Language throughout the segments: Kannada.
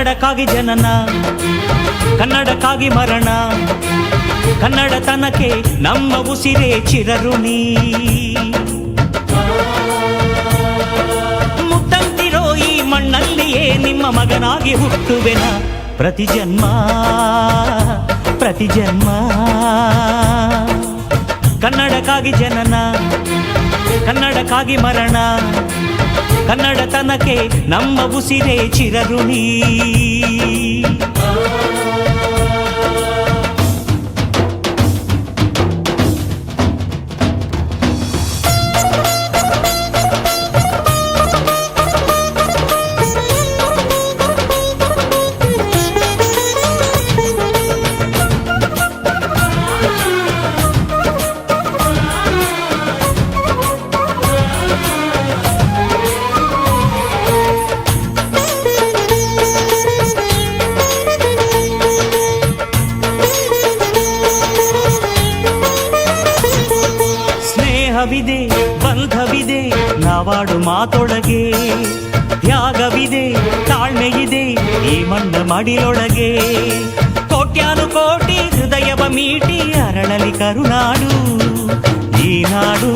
ಕನ್ನಡಕ್ಕಾಗಿ ಜನನ, ಕನ್ನಡಕ್ಕಾಗಿ ಮರಣ, ಕನ್ನಡತನಕ್ಕೆ ನಮ್ಮ ಉಸಿರೇ ಚಿರಋಣಿ. ಮುತ್ತಂತಿರೋ ಈ ಮಣ್ಣಲ್ಲಿಯೇ ನಿಮ್ಮ ಮಗನಾಗಿ ಹುಟ್ಟುವೆನ, ಪ್ರತಿ ಜನ್ಮ ಪ್ರತಿ ಜನ್ಮ. ಕನ್ನಡಕ್ಕಾಗಿ ಜನನ, ಕನ್ನಡಕ್ಕಾಗಿ ಮರಣ, ಕನ್ನಡತನಕ್ಕೆ ನಮ್ಮ ಉಸಿರೇ ಚಿರಋಣಿ. ಸ್ನೇಹವಿದೆ, ಬಂಧವಿದೆ ನಾವಾಡು ಮಾತೊಳಗೆ, ತ್ಯಾಗವಿದೆ, ತಾಳ್ಮೆಯಿದೆ ಈ ಮಣ್ಣ ಮಡಿಲೊಳಗೆ. ಕೋಟ್ಯಾನು ಕೋಟಿ ಹೃದಯವ ಮೀಟಿ ಅರಳಲಿ ಕರುನಾಡು. ಈ ನಾಡು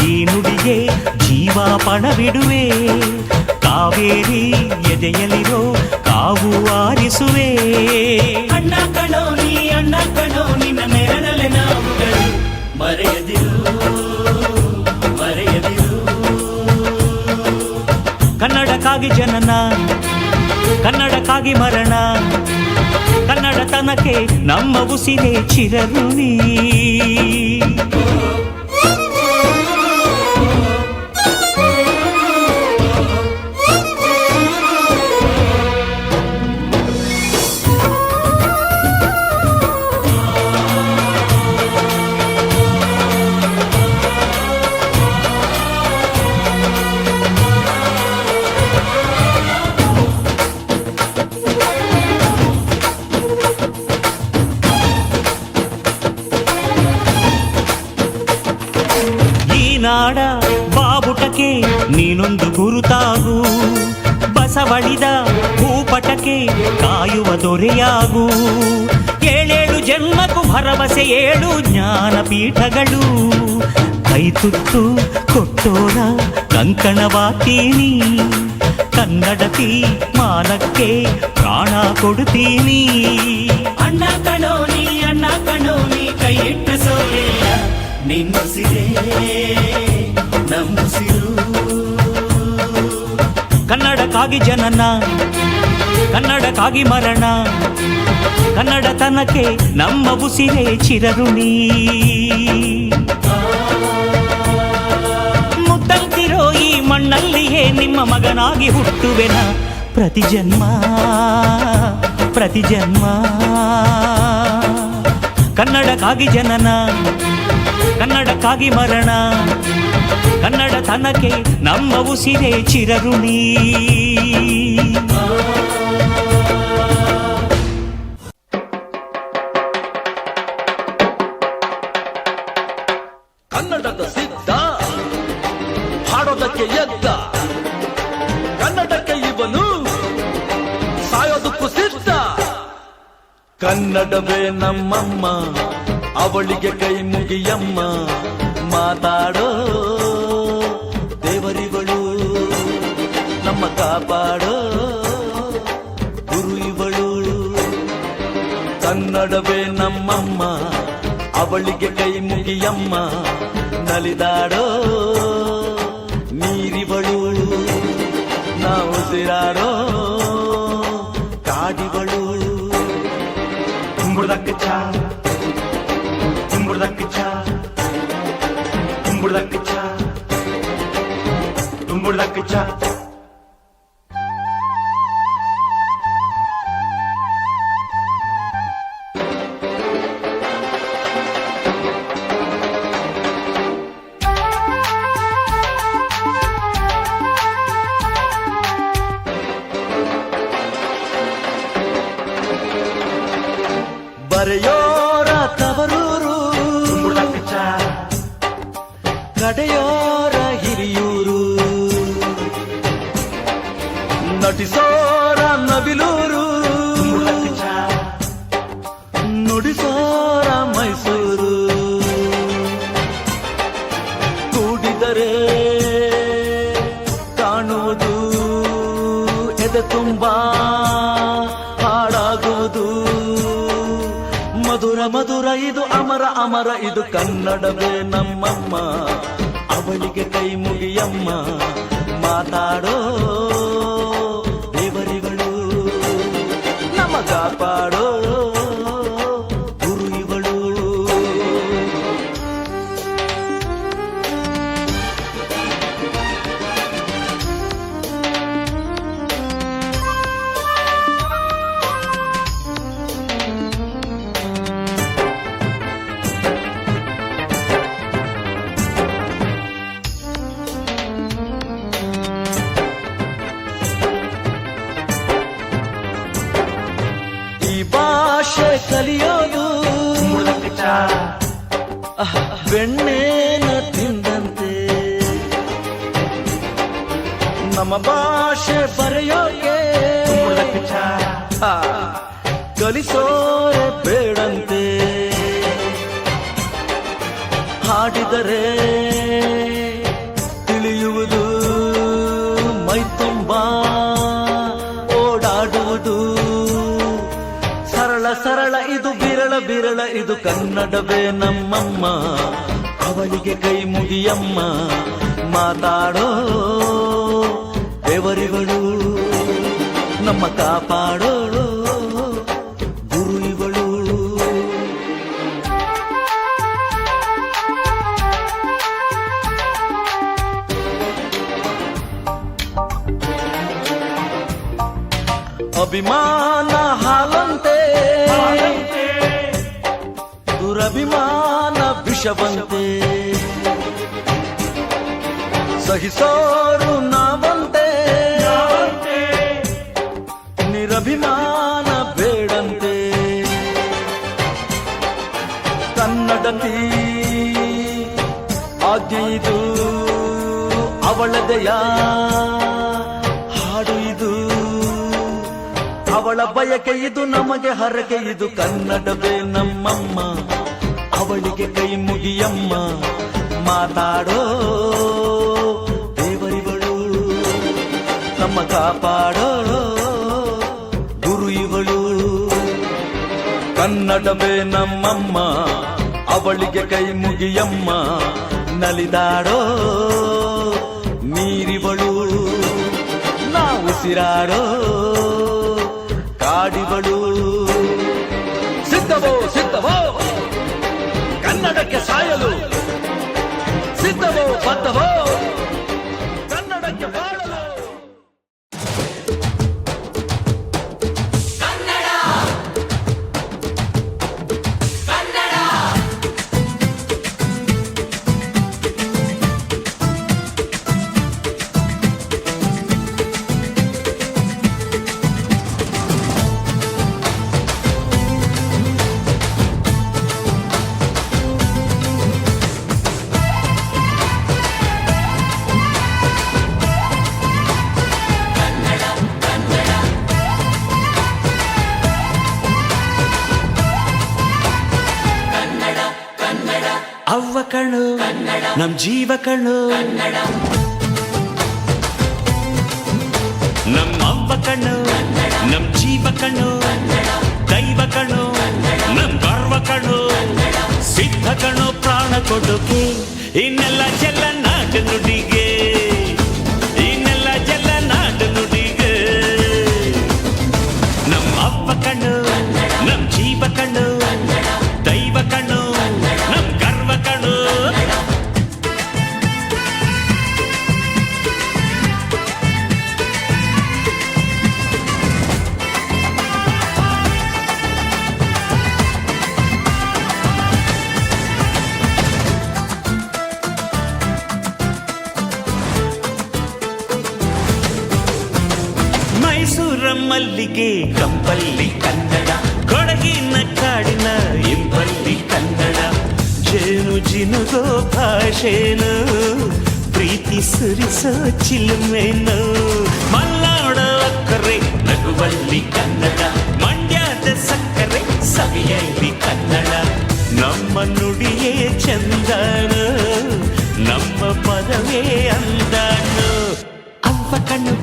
ಈ ನುಡಿಗೆ ಜೀವ ಪಣವಿಡುವೆ, ಕಾವೇರಿ ಎದೆಯಲಿರೋ ಕಾವು ಆರಿಸುವೆ. ಅಣ್ಣ ಕಣೋ ನೀ, ಅಣ್ಣ ಕಣೋ ನಿನ್ನ ನೆರಳಲೆ ನಾವುಗಳು, ಮರೆಯದಿರು ಮರೆಯದಿರು. ಕನ್ನಡಕ್ಕಾಗಿ ಜನನ, ಕನ್ನಡಕ್ಕಾಗಿ ಮರಣ, ಕನ್ನಡತನಕ್ಕೆ ನಮ್ಮ ಉಸಿರೇ ಚಿರಋಣಿ. ನಾಡ ಬಾವುಟಕ್ಕೆ ನೀನೊಂದು ಗುರುತಾಗು, ಬಸವಳಿದ ಭೂಪಟಕ್ಕೆ ಕಾಯುವ ದೊರೆಯಾಗು. ಏಳೇಳು ಜನ್ಮಕ್ಕೂ ಭರವಸೆ ಏಳು ಜ್ಞಾನಪೀಠಗಳು, ಕೈ ತುತ್ತು ಕೊಟ್ಟೋರ ಕಂಕಣವಾಗ್ತೀನಿ. ಕನ್ನಡತಿ ಮಾನಕ್ಕೆ ಪ್ರಾಣ ಕೊಡುತ್ತೀನಿ. ಅಣ್ಣ ಕಣೋ ನೀ, ಅಣ್ಣ ಕಣೋ ನೀ ಕೈ ಇಟ್ಟ ಸೋಲಿಲ್ಲ, ನಿನ್ನುಸಿರೇ ನಮ್ಮುಸಿರು. ಕನ್ನಡಕ್ಕಾಗಿ ಜನನ, ಕನ್ನಡಕ್ಕಾಗಿ ಮರಣ, ಕನ್ನಡತನಕ್ಕೆ ನಮ್ಮ ಉಸಿರೇ ಚಿರಋಣಿ. ಮುತ್ತಂತಿರೋ ಈ ಮಣ್ಣಲ್ಲಿಯೇ ನಿಮ್ಮ ಮಗನಾಗಿ ಹುಟ್ಟುವೆನ, ಪ್ರತಿ ಜನ್ಮ ಪ್ರತಿ ಜನ್ಮ. ಕನ್ನಡಕ್ಕಾಗಿ ಜನನ, ಕನ್ನಡಕ್ಕಾಗಿ ಮರಣ, ಕನ್ನಡತನಕ್ಕೆ ನಮ್ಮ ಉಸಿರೇ ಚಿರಋಣಿ. ಕನ್ನಡದ ಸಿದ್ಧ ಹಾಡೋದಕ್ಕೆ ಎದ್ದ, ಕನ್ನಡಕ್ಕೆ ಇವನು ಸಾಯೋದಕ್ಕೂ ಸಿದ್ಧ. ಕನ್ನಡವೇ ನಮ್ಮಮ್ಮ, ಅವಳಿಗೆ ಕೈ ಮುಗಿಯಮ್ಮ. ಮಾತಾಡೋ ದೇವರಿಗಳು, ನಮ್ಮ ಕಾಪಾಡೋ ಗುರು ಇವಳು. ಕನ್ನಡವೇ ನಮ್ಮಮ್ಮ, ಅವಳಿಗೆ ಕೈ ಮುಗಿಯಮ್ಮ. ನಲಿದಾಡೋ ನೀರಿವಳು, ನಾವು ಉಸಿರಾಡೋ ಕಾಡಿವಳು. ತುಂಬುದಕ್ಕೆ ಚಾ, ತುಂಬುದಕ್ಕೆ ಚಾ, ತುಂಬುದಕ್ಕೆ ಚಾ, ತುಂಬುದಕ್ಕೆ ಚಾ. ಬರೆಯೋರ ತವರೂರು, ಕಡೆಯೋರ ಹಿರಿಯೂರು, ನಟಿಸೋರ ನವಿಲೂರು. ಎದೆ ತುಂಬಾ ಹಾಡಾಗುವುದು. ಮಧುರ ಮಧುರ ಇದು ಅಮರ ಅಮರ ಇದು ಕನ್ನಡವೇ ನಮ್ಮಮ್ಮ. ಅವಳಿಗೆ ಕೈ ಮುಗಿಯಮ್ಮ, ಮಾತಾಡೋ ದೇವರಿಗಳು, ನಮ್ಮ ಕಾಪಾಡೋ ಗುರು ಇವಳು. ಈ ಭಾಷೆ ಕಲಿಯೋದು ಬೆಣ್ಣೆನ ತಿಂದಂತೆ, ನಮ್ಮ ಭಾಷೆ ಬರೆಯೋಕೆ ಕಲಿಸೋರೆ ಬೇಡಂತೆ. ಹಾಡಿದರೆ ತಿಳಿಯುವುದು, ಮೈ ತುಂಬಾ ಓಡಾಡುವುದು. ಸರಳ ಸರಳ ಇದು ಬಿರಳ ಬಿರಳ ಇದು ಕನ್ನಡವೇ ನಮ್ಮಮ್ಮ. ಅವಳಿಗೆ ಕೈ ಮುಗಿಯಮ್ಮ, ಮಾತಾಡೋ ದೇವರಿಗಳು, ನಮ್ಮ ಕಾಪಾಡೋ ಗುರು ಇವಳು. ಅಭಿಮಾನ ಹಾಲಂತೆ, ದುರಭಿಮಾನ ವಿಷವಂತೆ. ಸಹಿಸೋರು ನಾವಂತೆ, ನಿರಭಿಮಾನ ಬೇಡಂತೆ. ಕನ್ನಡತಿ ಆಜ್ಞೆ ಇದು, ಅವಳದೆಯ ಹಾಡು ಇದು. ಅವಳ ಬಯಕೆ ಇದು, ನಮಗೆ ಹರಕೆ ಇದು ಕನ್ನಡವೇ ನಮ್ಮಮ್ಮ. ಅವಳಿಗೆ ಕೈ ಮುಗಿಯಮ್ಮ, ಮಾತಾಡೋ ದೇವರಿಗಳು, ನಮ್ಮ ಕಾಪಾಡೋ ಗುರು ಇವಳು. ಕನ್ನಡವೇ ನಮ್ಮಮ್ಮ, ಅವಳಿಗೆ ಕೈ ಮುಗಿಯಮ್ಮ, ನಲಿದಾಡೋ ನೀರಿವಳು, ನಾವು ಉಸಿರಾಡೋ ಕಾಡಿವಳು. ಸಿದ್ಧವೋ ಸಿದ್ಧವೋ ಕನ್ನಡಕ್ಕೆ ಸಾಯಲು, ಸಿದ್ಧವೋ ಬದ್ಧವೋ ಕನ್ನಡಕ್ಕೆ ಬಾಳಲು. ಅವ್ವ ಕಣು ನಮ್ ಜೀವ ಕಣು, ನಮ್ಮ ಅವ್ವ ಕಣು ನಮ್ ಜೀವ ಕಣು, ದೈವ ಕಣು ನಮ್ ಗರ್ವ ಕಣು, ಸಿದ್ಧ ಕಣು ಪ್ರಾಣ ಕೊಡುಗೆ. ಇನ್ನೆಲ್ಲ ಜಲ ನಾಡು ನುಡಿಗೆ, ಇನ್ನೆಲ್ಲ ಜಲ ನಾಡು ನುಡಿಗೆ. ನಮ್ಮ ಅವ್ವ ಕಣು ನಮ್ ಜೀವ ಕಣು, ದೈವ ಕಣು ನಮ್ ಗರ್ವ ಕಣು. ಮೈಸೂರ ಮಲ್ಲಿಗೆ ಕಂಪಲ್ಲಿ ಕನ್ನಡ, ಕೊಡಗಿನ ಕಾಡಿನ ಇಂಪಲ್ಲಿ ಕನ್ನಡ. ಜೇನು ಜಿನುಗೋ ಭಾಷೆನು, ಪ್ರೀತಿ ಸುರಿಸೋ ಚಿಲುಮೆನು. ಮಲ್ನಾಡ ಅಕ್ಕರೆ ನಗುವಲ್ಲಿ ಕನ್ನಡ, ಮಂಡ್ಯದ ಸಕ್ಕರೆ ಸವಿಯಲ್ಲಿ ಕನ್ನಡ. ನಮ್ಮ ನುಡಿಯೇ ಚಂದನು, ನಮ್ಮ ಪದವೇ ಅಂದನು. ಅವ್ವ ಕಣ್ಣು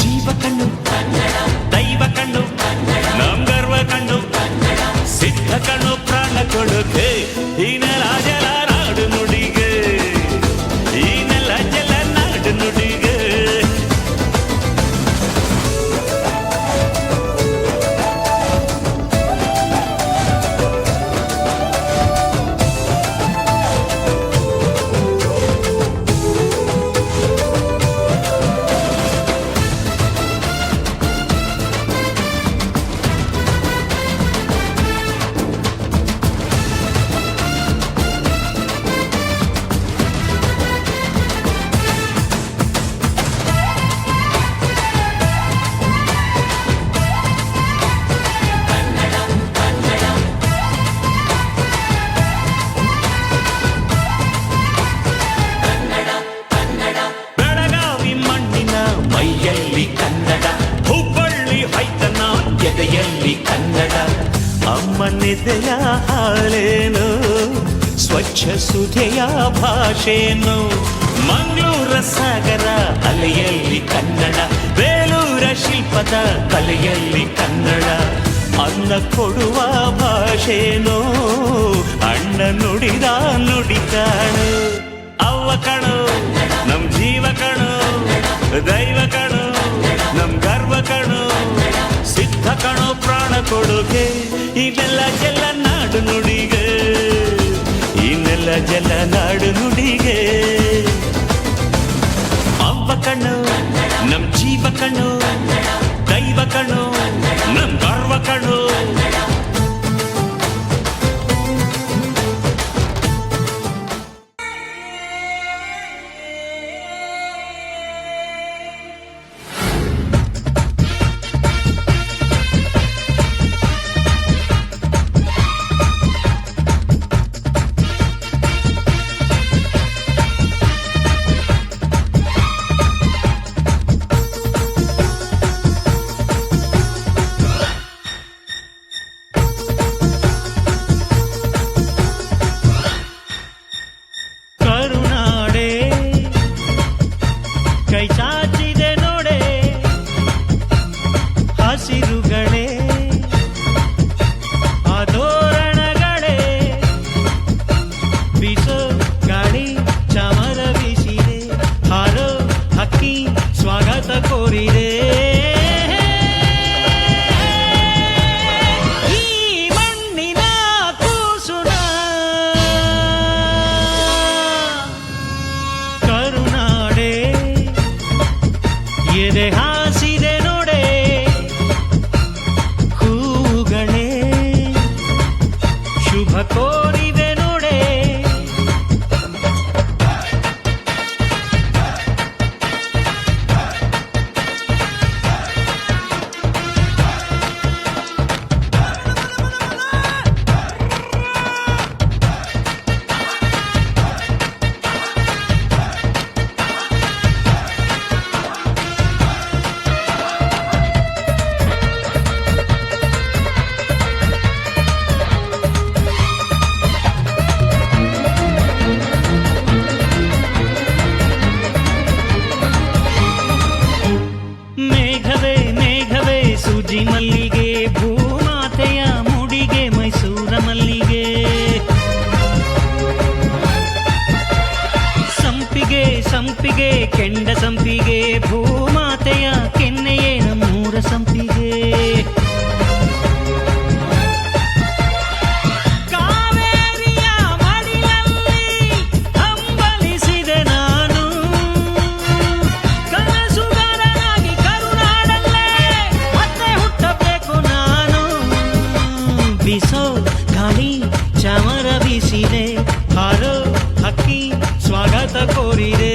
ಜೀವ ಕಣ್ಣು, ನಿದ್ದೆಯ ಹಾಲೇನು ಸ್ವಚ್ಛ ಸುಧೆಯ ಭಾಷೆನು ಮಂಗಳೂರ ಸಾಗರ ಅಲೆಯಲ್ಲಿ ಕನ್ನಡ ಬೇಲೂರ ಶಿಲ್ಪದ ಕಲೆಯಲ್ಲಿ ಕನ್ನಡ ಅನ್ನ ಕೊಡುವ ಭಾಷೆನೋ ಅಣ್ಣ ನುಡಿದ ನುಡಿ ಕಾಣು ಅವ್ವ ಕಣು ನಮ್ ಜೀವ ಕಣು ದೈವ ಕಣು ನಮ್ ಗರ್ವ ಕಣು ಸಿದ್ಧ ಕಣು ಪ್ರಾಣ ಕೊಡುಗೆ ಇನ್ನೆಲ್ಲ ಜಲ ನಾಡು ನುಡಿಗೆ ಇನ್ನೆಲ್ಲ ಜಲ ನಾಡು ನುಡಿಗೆ ಅವ್ವ ಕಣ್ಣು ನಮ್ ಜೀವ ಕಣ್ಣು ದೈವ ಕಣ್ಣು ನಮ್ ಗರ್ವ ಕಣ್ಣು ಕೈ ಚಾಚಿದೆ ನೋಡೆ ಹಸಿರುಗಳೇ ಆದೋರಣಗಳೇ ಬೀಸೋ ಗಾಳಿ ಚಾಮರ ಬೀಸಿದೆ ಹಾರೋ ಹಕ್ಕಿ ಸ್ವಾಗತ ಕೋರಿದೆ ಈ ಮಣ್ಣಿನ ಕೂಸುನ ಕರುನಾಡೆ ಎದೆ ಹಾಸಿದೆ ನೋಡೆ ಹೂಗಳೇ ಶುಭ ಕೋರಿದೆ ನೋಡೆ ಸೂಜಿ ಮಲ್ಲಿಗೆ ಭೂಮಾತೆಯ ಮುಡಿಗೆ ಮೈಸೂರ ಮಲ್ಲಿಗೆ ಸಂಪಿಗೆ ಸಂಪಿಗೆ ಕೆಂಡ ಸಂಪಿಗೆ ಭೂಮಾತೆಯ ಕೆನ್ನೆಯೇ ನಮ್ಮೂರ ಸಂಪಿಗೆ ಕಾವೇರಿಯ ಮಡಿಲಲ್ಲಿ ಹಂಬಲಿಸಿದೆ ನಾನು ಕನಸುಗಾರನಾಗಿ ಕರುನಾಡಲ್ಲೇ ಮತ್ತೆ ಹುಟ್ಟಬೇಕು ನಾನು ಬೀಸೋ ಗಾಳಿ ಚಾಮರ ಬೀಸಿದೆ ಹಾರೋ ಹಕ್ಕಿ ಸ್ವಾಗತ ಕೋರಿದೆ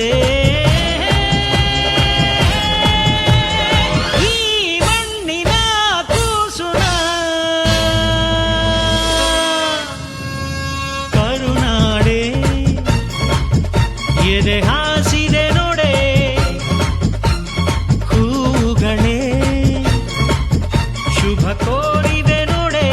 ಈ ಮಣ್ಣಿನ ಕೂಸುನ ಕರುನಾಡೆ ಎದೆ ಹಾಸಿದೆ ನೋಡೆ ಹೂಗಳೇ ಶುಭ ಕೋರಿದೆ ನೋಡೆ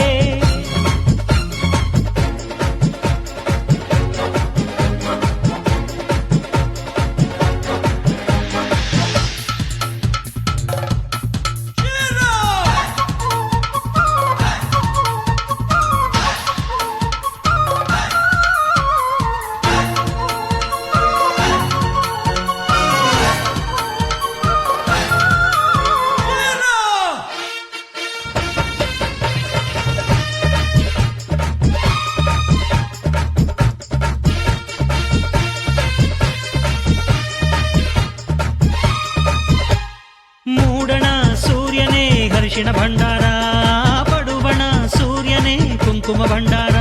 ಮೂಡಣ ಸೂರ್ಯನೇ ಹರ್ಷಿಣ ಭಂಡಾರ ಪಡುಬಣ ಸೂರ್ಯನೇ ಕುಂಕುಮ ಭಂಡಾರ